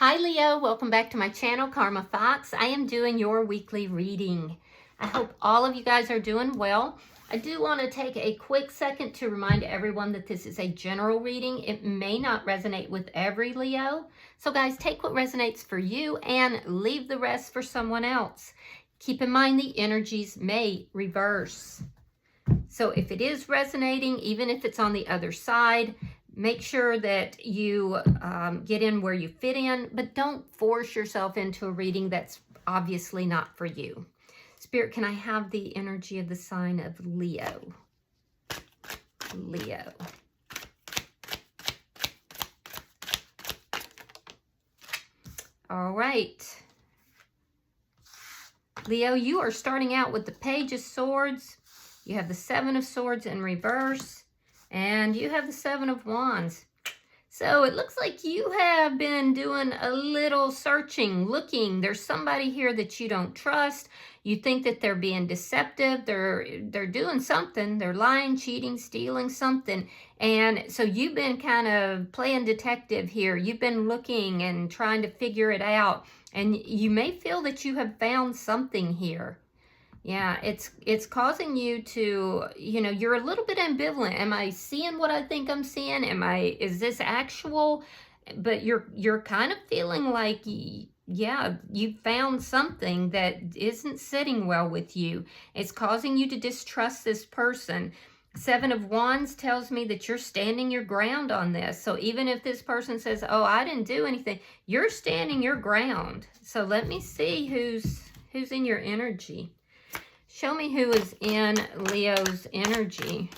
Hi Leo, welcome back to my channel, Karma Fox. I am doing your weekly reading. I hope all of you guys are doing well. I do want to take a quick second to remind everyone that this is a general reading. It may not resonate with every Leo. So guys, take what resonates for you and leave the rest for someone else. Keep in mind the energies may reverse. So if it is resonating, even if it's on the other side, make sure that you get in where you fit in, but don't force yourself into a reading that's obviously not for you. Spirit, can I have the energy of the sign of Leo? Leo. All right. Leo, you are starting out with the Page of Swords. You have the Seven of Swords in reverse. And you have the Seven of Wands. So it looks like you have been doing a little searching, looking. There's somebody here that you don't trust. You think that they're being deceptive. They're doing something. They're lying, cheating, stealing something. And so you've been kind of playing detective here. You've been looking and trying to figure it out. And you may feel that you have found something here. Yeah, it's causing you to, you're a little bit ambivalent. Am I seeing what I think I'm seeing? Is this actual? But you're kind of feeling like, yeah, you found something that isn't sitting well with you. It's causing you to distrust this person. Seven of Wands tells me that you're standing your ground on this. So even if this person says, oh, I didn't do anything, you're standing your ground. So let me see who's in your energy. Show me who is in Leo's energy.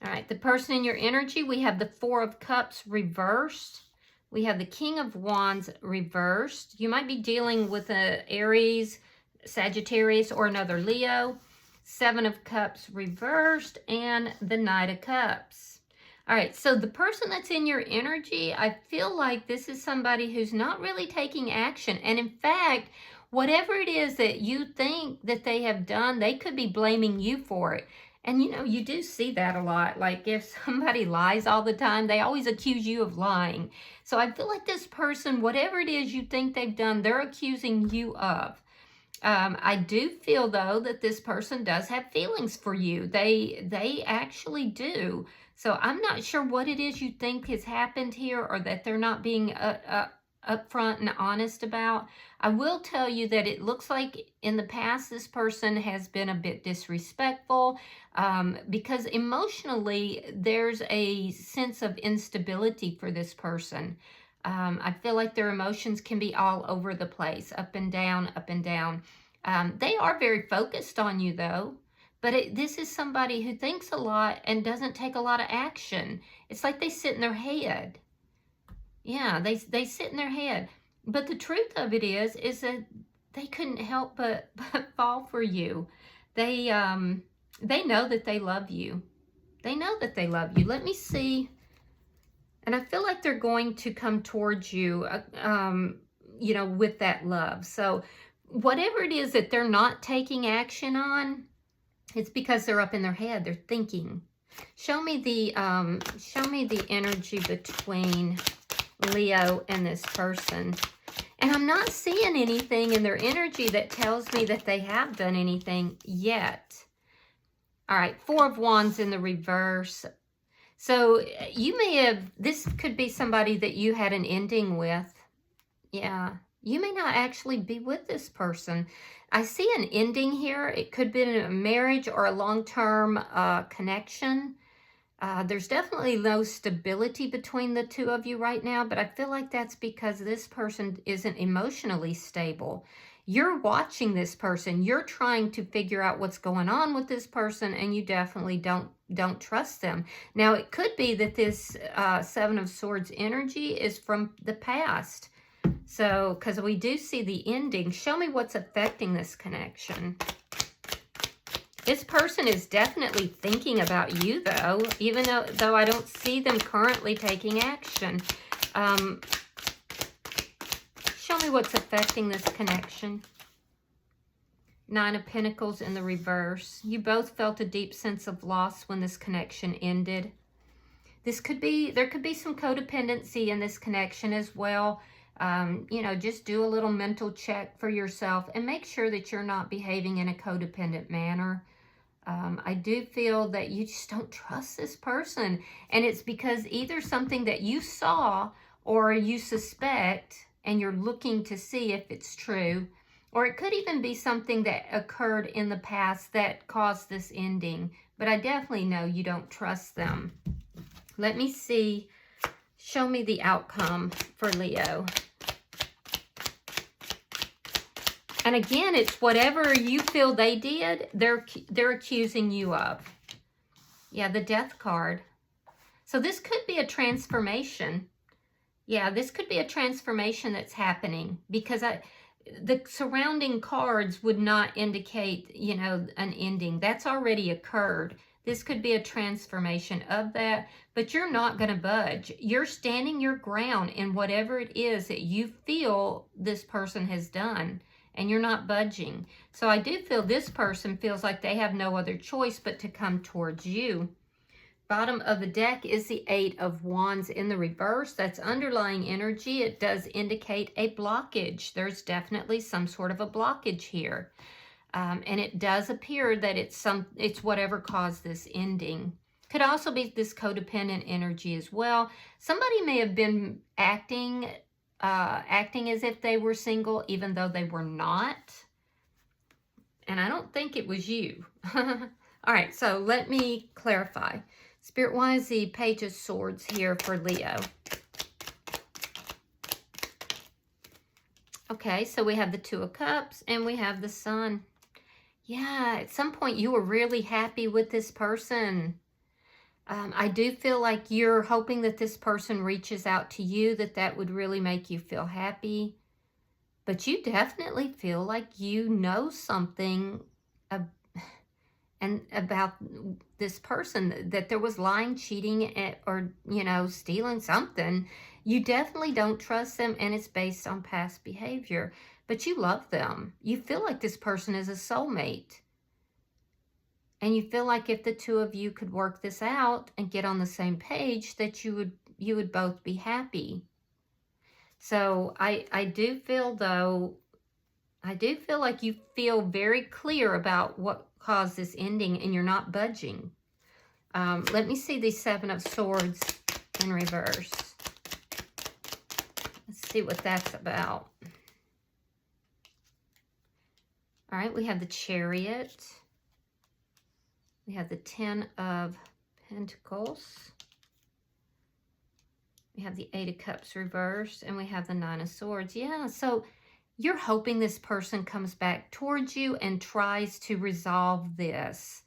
All right, the person in your energy, we have the Four of Cups reversed. We have the King of Wands reversed. You might be dealing with an Aries, Sagittarius, or another Leo. Seven of Cups reversed and the Knight of Cups. All right, so the person that's in your energy, I feel like this is somebody who's not really taking action. And in fact, whatever it is that you think that they have done, they could be blaming you for it. And you do see that a lot. Like if somebody lies all the time, they always accuse you of lying. So I feel like this person, whatever it is you think they've done, they're accusing you of. I do feel, though, that this person does have feelings for you. They actually do. So I'm not sure what it is you think has happened here or that they're not being upfront and honest about. I will tell you that it looks like in the past this person has been a bit disrespectful because emotionally there's a sense of instability for this person. I feel like their emotions can be all over the place, up and down, up and down. They are very focused on you, though. But this is somebody who thinks a lot and doesn't take a lot of action. It's like they sit in their head. Yeah, they sit in their head. But the truth of it is that they couldn't help but fall for you. They know that they love you. They know that they love you. Let me see. And I feel like they're going to come towards you, with that love. So whatever it is that they're not taking action on, it's because they're up in their head. They're thinking. Show me the energy between Leo and this person. And I'm not seeing anything in their energy that tells me that they have done anything yet. All right, Four of Wands in the reverse. So you may have, this could be somebody that you had an ending with. Yeah, you may not actually be with this person. I see an ending here. It could be a marriage or a long-term connection. There's definitely no stability between the two of you right now, but I feel like that's because this person isn't emotionally stable. You're watching this person. You're trying to figure out what's going on with this person, and you definitely don't trust them. Now, it could be that this Seven of Swords energy is from the past. So, because we do see the ending. Show me what's affecting this connection. This person is definitely thinking about you, though, even though I don't see them currently taking action. Show me what's affecting this connection. Nine of Pentacles in the reverse. You both felt a deep sense of loss when this connection ended. There could be some codependency in this connection as well. You know, just do a little mental check for yourself and make sure that you're not behaving in a codependent manner. I do feel that you just don't trust this person. And it's because either something that you saw or you suspect and you're looking to see if it's true, or it could even be something that occurred in the past that caused this ending. But I definitely know you don't trust them. Let me see. Show me the outcome for Leo. And again, it's whatever you feel they did, they're accusing you of. Yeah, the Death card. So this could be a transformation. Yeah, this could be a transformation that's happening, because the surrounding cards would not indicate, you know, an ending. That's already occurred. This could be a transformation of that, but you're not going to budge. You're standing your ground in whatever it is that you feel this person has done, and you're not budging. So I do feel this person feels like they have no other choice but to come towards you. Bottom of the deck is the Eight of Wands in the reverse. That's underlying energy. It does indicate a blockage. There's definitely some sort of a blockage here. And it does appear that it's whatever caused this ending. Could also be this codependent energy as well. Somebody may have been acting as if they were single, even though they were not. And I don't think it was you. All right, so let me clarify. Spirit, why is the Page of Swords here for Leo? Okay, so we have the Two of Cups and we have the Sun. Yeah, at some point you were really happy with this person. I do feel like you're hoping that this person reaches out to you, that would really make you feel happy. But you definitely feel like you know something about this person, that there was lying, cheating, or, you know, stealing something. You definitely don't trust them, and it's based on past behavior. But you love them. You feel like this person is a soulmate. And you feel like if the two of you could work this out and get on the same page, that you would both be happy. So I do feel, though, like you feel very clear about what caused this ending, and you're not budging. Let me see the Seven of Swords in reverse. Let's see what that's about. All right, we have the Chariot. We have the Ten of Pentacles. We have the Eight of Cups reversed, and we have the Nine of Swords. Yeah, so you're hoping this person comes back towards you and tries to resolve this.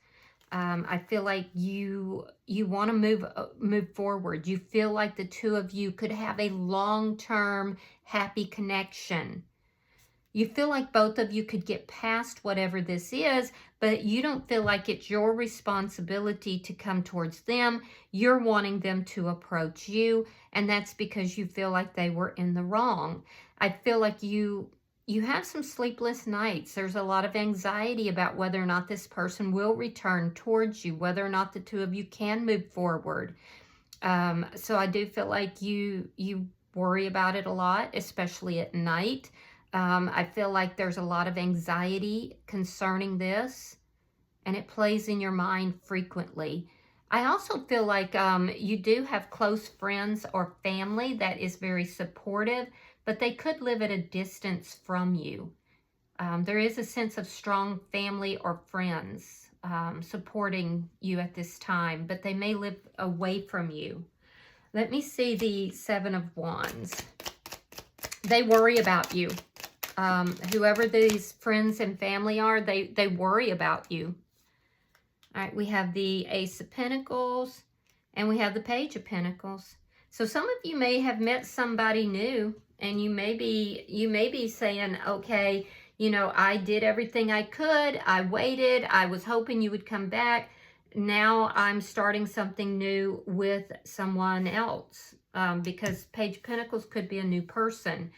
I feel like you want to move forward. You feel like the two of you could have a long-term happy connection. You feel like both of you could get past whatever this is, but you don't feel like it's your responsibility to come towards them. You're wanting them to approach you, and that's because you feel like they were in the wrong. I feel like you have some sleepless nights. There's a lot of anxiety about whether or not this person will return towards you, whether or not the two of you can move forward. So I do feel like you worry about it a lot, especially at night. I feel like there's a lot of anxiety concerning this, and it plays in your mind frequently. I also feel like you do have close friends or family that is very supportive, but they could live at a distance from you. There is a sense of strong family or friends supporting you at this time, but they may live away from you. Let me see the Seven of Wands. They worry about you. Whoever these friends and family are, they worry about you. All right, we have the Ace of Pentacles, and we have the Page of Pentacles. So some of you may have met somebody new, and you may be saying, okay, you know, I did everything I could. I waited. I was hoping you would come back. Now I'm starting something new with someone else, because Page of Pentacles could be a new person.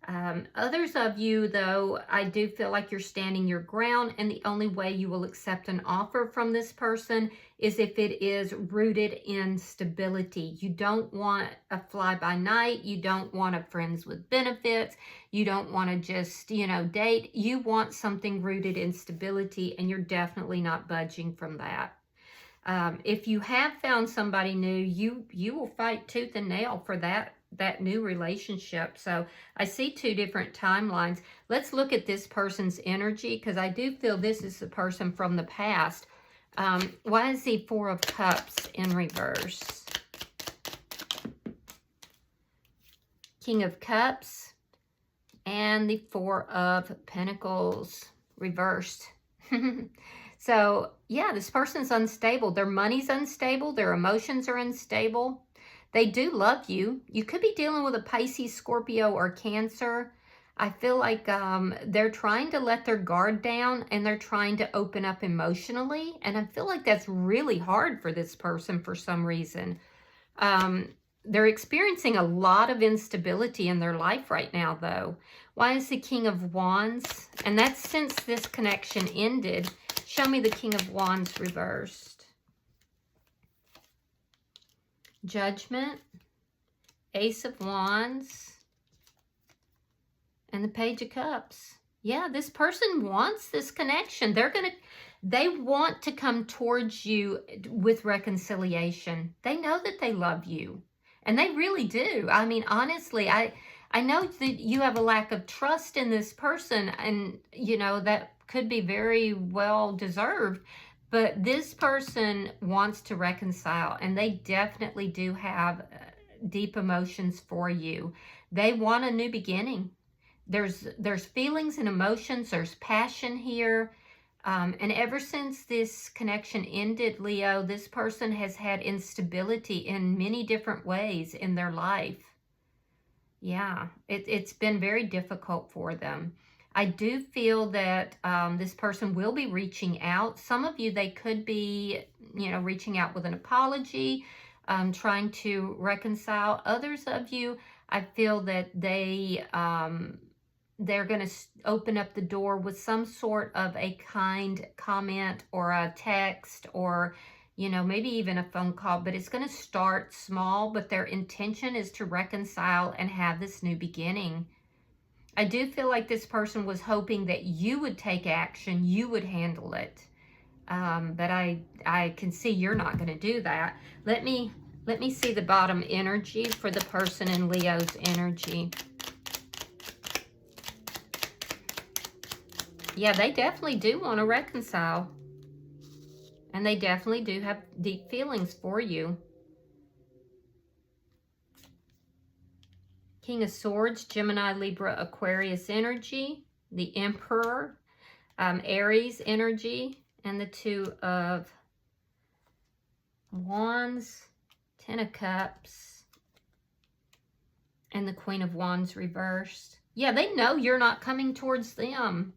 Others of you, though, I do feel like you're standing your ground, and the only way you will accept an offer from this person is if it is rooted in stability. You don't want a fly-by-night. You don't want a friends with benefits. You don't want to just, date. You want something rooted in stability, and you're definitely not budging from that. If you have found somebody new, you will fight tooth and nail for that new relationship. So I see two different timelines. Let's look at this person's energy, because I do feel this is the person from the past. Why is the Four of Cups in reverse? King of Cups and the Four of Pentacles reversed. So yeah, this person's unstable. Their money's unstable. Their emotions are unstable. They do love you. You could be dealing with a Pisces, Scorpio, or Cancer. I feel like they're trying to let their guard down, and they're trying to open up emotionally. And I feel like that's really hard for this person for some reason. They're experiencing a lot of instability in their life right now, though. Why is the King of Wands? And that's since this connection ended. Show me the King of Wands reversed. Judgment, Ace of Wands, and the Page of Cups. Yeah, this person wants this connection. They want to come towards you with reconciliation. They know that they love you, and they really do. I mean, honestly, I know that you have a lack of trust in this person, and that could be very well deserved. But this person wants to reconcile, and they definitely do have deep emotions for you. They want a new beginning. There's feelings and emotions. There's passion here. And ever since this connection ended, Leo, this person has had instability in many different ways in their life. Yeah, it's been very difficult for them. I do feel that this person will be reaching out. Some of you, they could be, reaching out with an apology, trying to reconcile. Others of you, I feel that they're going to open up the door with some sort of a kind comment or a text, or, maybe even a phone call. But it's going to start small, but their intention is to reconcile and have this new beginning. I do feel like this person was hoping that you would take action, you would handle it. But I can see you're not going to do that. Let me see the bottom energy for the person in Leo's energy. Yeah, they definitely do want to reconcile. And they definitely do have deep feelings for you. King of Swords, Gemini, Libra, Aquarius energy, the Emperor, Aries energy, and the Two of Wands, Ten of Cups, and the Queen of Wands reversed. Yeah, they know you're not coming towards them.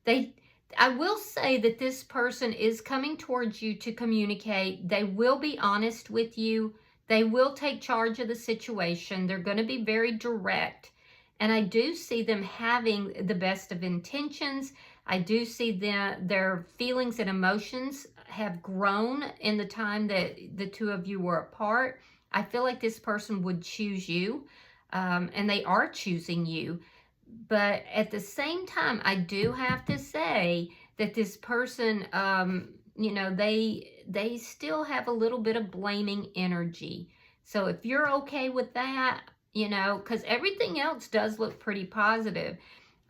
I will say that this person is coming towards you to communicate. They will be honest with you. They will take charge of the situation. They're going to be very direct. And I do see them having the best of intentions. I do see their feelings and emotions have grown in the time that the two of you were apart. I feel like this person would choose you, and they are choosing you. But at the same time, I do have to say that this person, they still have a little bit of blaming energy. So if you're okay with that, because everything else does look pretty positive.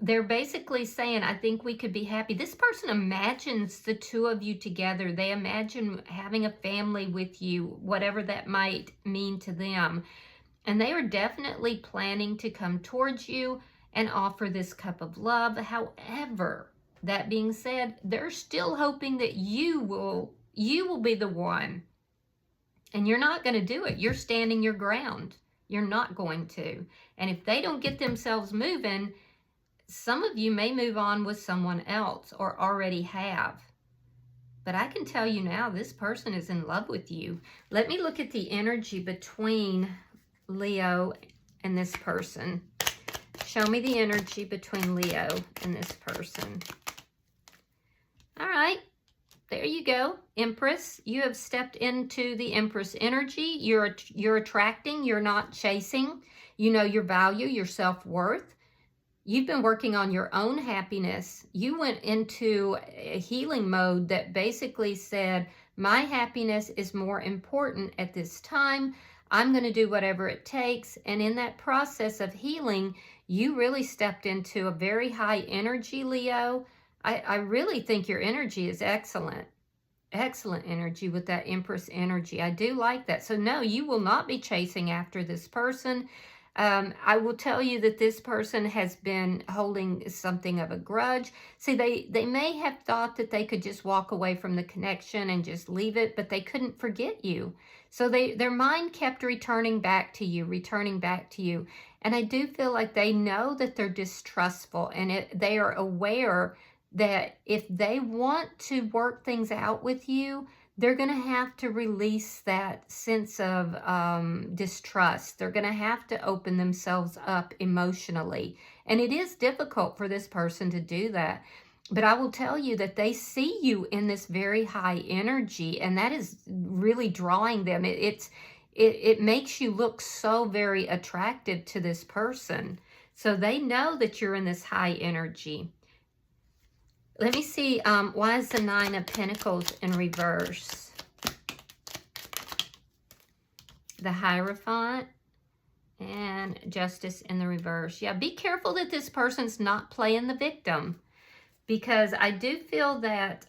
They're basically saying, I think we could be happy. This person imagines the two of you together. They imagine having a family with you, whatever that might mean to them. And they are definitely planning to come towards you and offer this cup of love. However, that being said, they're still hoping that you will be the one. And you're not going to do it. You're standing your ground. You're not going to. And if they don't get themselves moving, some of you may move on with someone else or already have. But I can tell you now, this person is in love with you. Let me look at the energy between Leo and this person. Show me the energy between Leo and this person. All right. There you go. Empress, you have stepped into the Empress energy. You're attracting, you're not chasing. You know your value, your self-worth. You've been working on your own happiness. You went into a healing mode that basically said, my happiness is more important at this time. I'm going to do whatever it takes. And in that process of healing, you really stepped into a very high energy, Leo. I really think your energy is excellent. Excellent energy with that Empress energy. I do like that. So no, you will not be chasing after this person. I will tell you that this person has been holding something of a grudge. See, they may have thought that they could just walk away from the connection and just leave it, but they couldn't forget you. So their mind kept returning back to you. And I do feel like they know that they're distrustful, and they are aware that if they want to work things out with you, they're going to have to release that sense of distrust. They're going to have to open themselves up emotionally. And it is difficult for this person to do that. But I will tell you that they see you in this very high energy, and that is really drawing them. It makes you look so very attractive to this person. So they know that you're in this high energy. Let me see, why is the Nine of Pentacles in reverse? The Hierophant and Justice in the reverse. Yeah, be careful that this person's not playing the victim, because I do feel that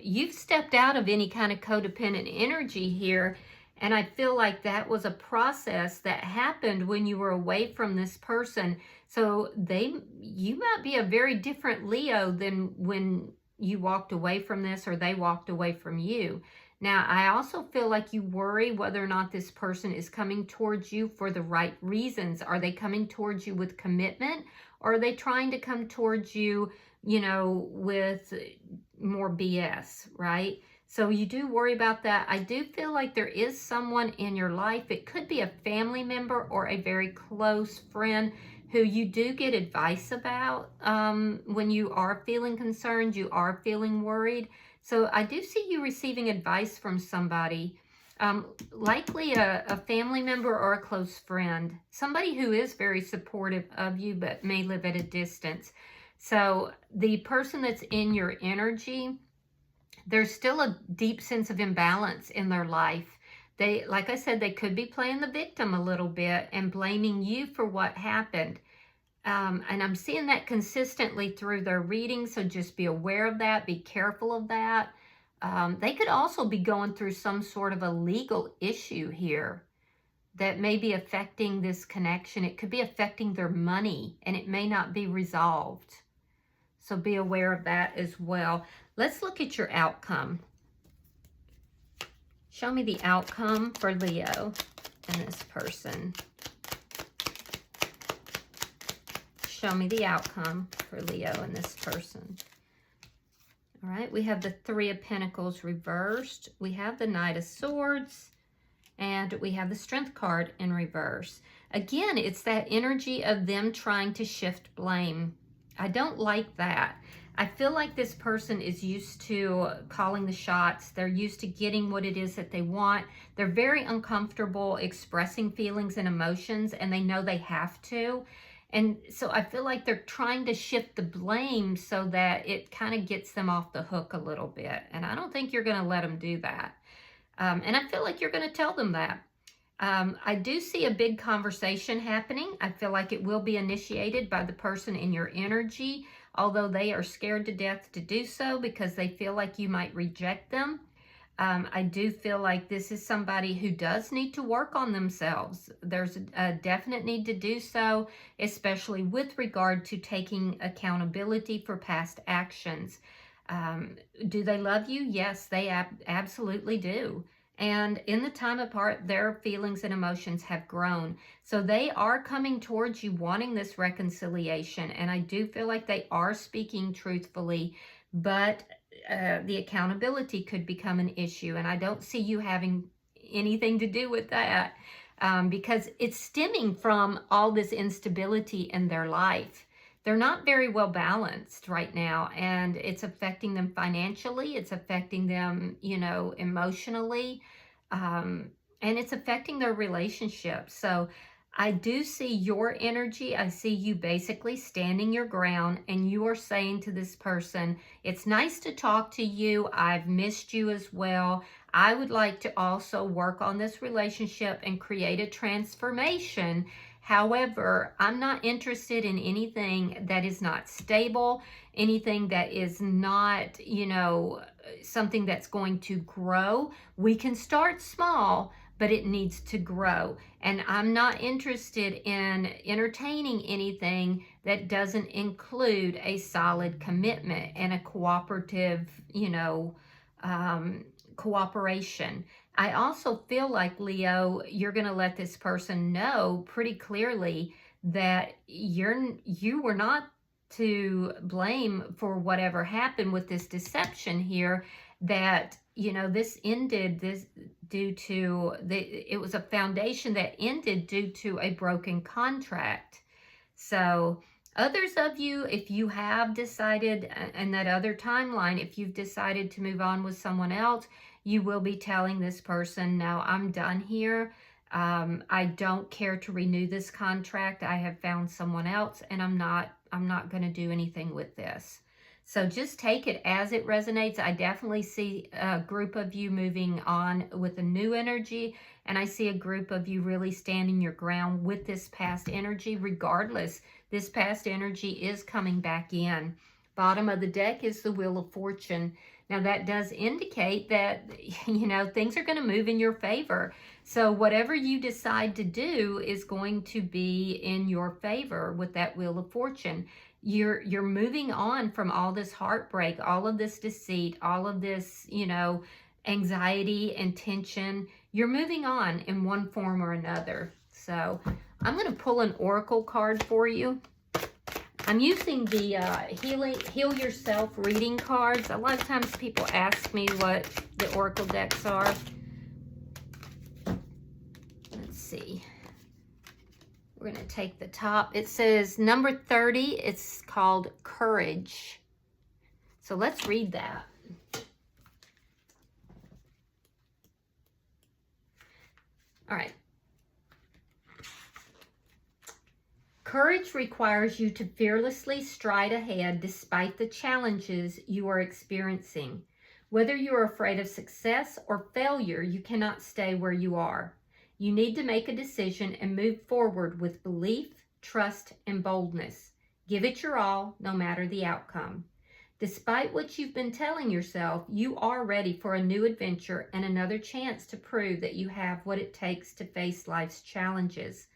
you've stepped out of any kind of codependent energy here, and I feel like that was a process that happened when you were away from this person. So you might be a very different Leo than when you walked away from this or they walked away from you. Now, I also feel like you worry whether or not this person is coming towards you for the right reasons. Are they coming towards you with commitment, or are they trying to come towards you, you know, with more BS, right? So you do worry about that. I do feel like there is someone in your life. It could be a family member or a very close friend who you do get advice about when you are feeling concerned, you are feeling worried. So I do see you receiving advice from somebody, likely a family member or a close friend, somebody who is very supportive of you but may live at a distance. So the person that's in your energy, there's still a deep sense of imbalance in their life. They, like I said, they could be playing the victim a little bit and blaming you for what happened. And I'm seeing that consistently through their readings, so just be aware of that. Be careful of that. They could also be going through some sort of a legal issue here that may be affecting this connection. It could be affecting their money, and it may not be resolved. So be aware of that as well. Let's look at your outcome. Show me the outcome for Leo and this person. Show me the outcome for Leo and this person. All right, we have the Three of Pentacles reversed. We have the Knight of Swords, and we have the Strength card in reverse. Again, it's that energy of them trying to shift blame. I don't like that. I feel like this person is used to calling the shots. They're used to getting what it is that they want. They're very uncomfortable expressing feelings and emotions, and they know they have to. And so I feel like they're trying to shift the blame so that it kind of gets them off the hook a little bit. And I don't think you're going to let them do that. And I feel like you're going to tell them that. I do see a big conversation happening. I feel like it will be initiated by the person in your energy, although they are scared to death to do so because they feel like you might reject them. I do feel like this is somebody who does need to work on themselves. There's a definite need to do so, especially with regard to taking accountability for past actions. Do they love you? Yes, they absolutely do. And in the time apart, their feelings and emotions have grown. So they are coming towards you wanting this reconciliation. And I do feel like they are speaking truthfully, but the accountability could become an issue. And I don't see you having anything to do with that. because it's stemming from all this instability in their life. They're not very well balanced right now, and it's affecting them financially. It's affecting them, you know, emotionally, and it's affecting their relationships. So I do see your energy. I see you basically standing your ground, and you are saying to this person, it's nice to talk to you. I've missed you as well. I would like to also work on this relationship and create a transformation. However, I'm not interested in anything that is not stable, anything that is not, you know, something that's going to grow. We can start small, but it needs to grow. And I'm not interested in entertaining anything that doesn't include a solid commitment and a cooperative, you know, cooperation. I also feel like, Leo, you're going to let this person know pretty clearly that you were not to blame for whatever happened with this deception here, that, you know, this ended this due to it was a foundation that ended due to a broken contract. So others of you, if you have decided, in that other timeline, if you've decided to move on with someone else, you will be telling this person, no, I'm done here. I don't care to renew this contract. I have found someone else, and I'm not going to do anything with this. So just take it as it resonates. I definitely see a group of you moving on with a new energy, and I see a group of you really standing your ground with this past energy. Regardless, this past energy is coming back in. Bottom of the deck is the Wheel of Fortune. Now that does indicate that, you know, things are going to move in your favor. So whatever you decide to do is going to be in your favor with that Wheel of Fortune. You're moving on from all this heartbreak, all of this deceit, all of this, you know, anxiety and tension. You're moving on in one form or another. So I'm going to pull an oracle card for you. I'm using the Heal Yourself reading cards. A lot of times people ask me what the oracle decks are. Let's see. We're going to take the top. It says number 30. It's called Courage. So let's read that. All right. Courage requires you to fearlessly stride ahead despite the challenges you are experiencing. Whether you are afraid of success or failure, you cannot stay where you are. You need to make a decision and move forward with belief, trust, and boldness. Give it your all, no matter the outcome. Despite what you've been telling yourself, you are ready for a new adventure and another chance to prove that you have what it takes to face life's challenges.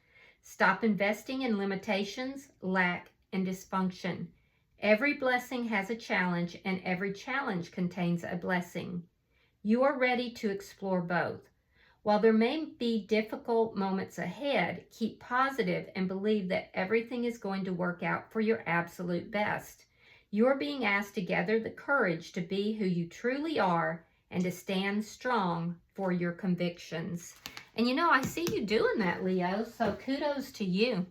Stop investing in limitations, lack, and dysfunction. Every blessing has a challenge, and every challenge contains a blessing. You are ready to explore both. While there may be difficult moments ahead, keep positive and believe that everything is going to work out for your absolute best. You are being asked to gather the courage to be who you truly are and to stand strong for your convictions. And you know, I see you doing that, Leo, so kudos to you.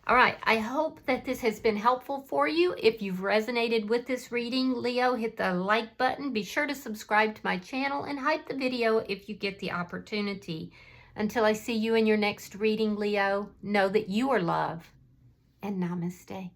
All right, I hope that this has been helpful for you. If you've resonated with this reading, Leo, hit the like button. Be sure to subscribe to my channel and hype the video if you get the opportunity. Until I see you in your next reading, Leo, know that you are love, and namaste.